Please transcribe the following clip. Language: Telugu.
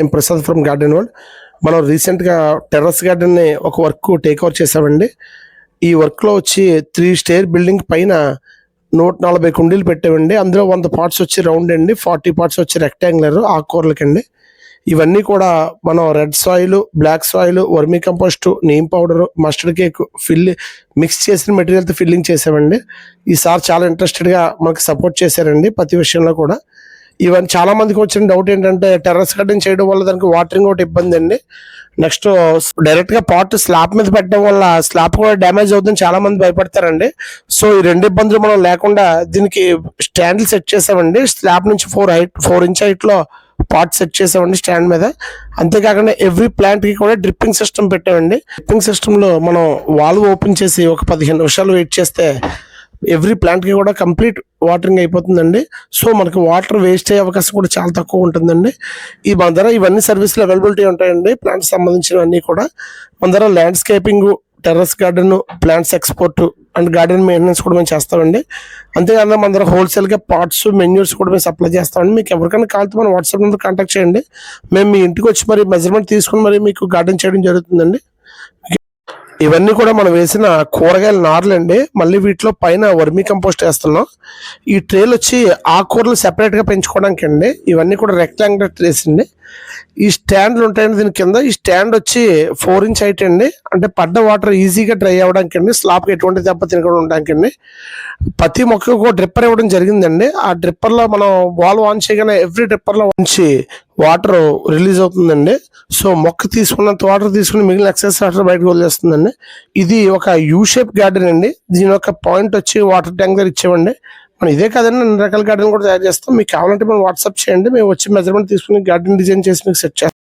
నేను ప్రసాద్ ఫ్రమ్ గార్డెన్ వరల్డ్. మనం రీసెంట్గా టెర్రస్ గార్డెన్ని ఒక వర్క్ టేక్ ఓవర్ చేసామండి. ఈ వర్క్లో వచ్చి 3 స్టేర్ బిల్డింగ్ పైన 140 కుండీలు పెట్టామండి. అందులో 100 పార్ట్స్ వచ్చి రౌండ్ అండి, 40 పార్ట్స్ వచ్చి రెక్టాంగులర్ ఆకుకూరలకండి. ఇవన్నీ కూడా మనం red soil, black soil, vermicompost, neem powder, mustard cake mix చేసిన మెటీరియల్తో ఫిల్లింగ్ చేసామండి. ఈసారి చాలా ఇంట్రెస్టెడ్గా మనకు సపోర్ట్ చేశారండి ప్రతి విషయంలో కూడా. ఇవన్నీ చాలా మందికి వచ్చిన డౌట్ ఏంటంటే టెర్రస్ గార్డెన్ చేయడం వల్ల దానికి వాటరింగ్ ఒకటి ఇబ్బంది అండి. నెక్స్ట్ డైరెక్ట్ గా పాట్ స్లాబ్ మీద పెట్టడం వల్ల స్లాబ్ కూడా డ్యామేజ్ అవుతుందని చాలా మంది భయపడతారండి. సో ఈ 2 ఇబ్బందులు మనం లేకుండా దీనికి స్టాండ్లు సెట్ చేసామండి. స్లాబ్ నుంచి 4 ఇంచ్ హైట్ లో పాట్ సెట్ చేసామండి స్టాండ్ మీద. అంతేకాకుండా ఎవ్రీ ప్లాంట్ కి కూడా డ్రిప్పింగ్ సిస్టమ్ పెట్టామండి. డ్రిప్పింగ్ సిస్టమ్ లో మనం వాల్వ్ ఓపెన్ చేసి ఒక 15 నిమిషాలు వెయిట్ చేస్తే ఎవ్రీ ప్లాంట్ కి కూడా కంప్లీట్ వాటరింగ్ అయిపోతుందండి. సో మనకి వాటర్ వేస్ట్ అయ్యే అవకాశం కూడా చాలా తక్కువ ఉంటుందండి. మన దగ్గర ఇవన్నీ సర్వీసులు అవైలబిలిటీ ఉంటాయండి. ప్లాంట్స్ సంబంధించినవన్నీ కూడా మన దగ్గర landscaping, terrace garden, plants export and garden maintenance కూడా మేము చేస్తామండి. అంతేకాకుండా మన దగ్గర హోల్సేల్గా పార్ట్స్, మెన్యూర్స్ కూడా మేము సప్లై చేస్తామండి. మీకు ఎవరికైనా కావాలంటే మన వాట్సాప్ నెంబర్ కాంటాక్ట్ చేయండి. మేము మీ ఇంటికి వచ్చి మరి మెజర్మెంట్ తీసుకుని మరి మీకు గార్డెన్ చేయడం జరుగుతుందండి. ఇవన్నీ కూడా మనం వేసిన కూరగాయల నార్లు అండి. మళ్ళీ వీటిలో పైన వర్మీ కంపోస్ట్ వేస్తున్నాం. ఈ ట్రేలు వచ్చి ఆకుకూరలు సెపరేట్గా పెంచుకోవడానికి అండి. ఇవన్నీ కూడా రెక్టాంగులర్ ట్రేస్ అండి. ఈ స్టాండ్లు ఉంటాయండి దీని కింద. ఈ స్టాండ్ వచ్చి 4 ఇంచ్ హైట్ అండి. అంటే పడ్డ వాటర్ ఈజీగా డ్రై అవ్వడానికి అండి, స్లాబ్కి ఎటువంటి దెబ్బ తినకుండా ఉండడానికి అండి. ప్రతి మొక్కకు డ్రిప్పర్ ఇవ్వడం జరిగిందండి. ఆ డ్రిప్పర్లో మనం వాల్వ్ ఆన్ చేయగానే ఎవ్రీ డ్రిప్పర్లో ఉంచి వాటర్ రిలీజ్ అవుతుందండి. సో మొక్క తీసుకున్నంత వాటర్ తీసుకుని మిగిలిన ఎక్సెస్ వాటర్ బయటకు వదిలేస్తుందండి. ఇది ఒక యూ షేప్ గార్డెన్ అండి. దీని యొక్క పాయింట్ వచ్చి వాటర్ ట్యాంక్ దగ్గర ఇచ్చేవండి. మనం ఇదే కాదండి, అన్ని రకాల గార్డెన్ కూడా తయారు చేస్తాం. మీకు కావాలంటే మనం వాట్సాప్ చేయండి, మేము వచ్చి మెజర్మెంట్ తీసుకుని గార్డెన్ డిజైన్ చేసి మీకు సెట్ చేస్తాం.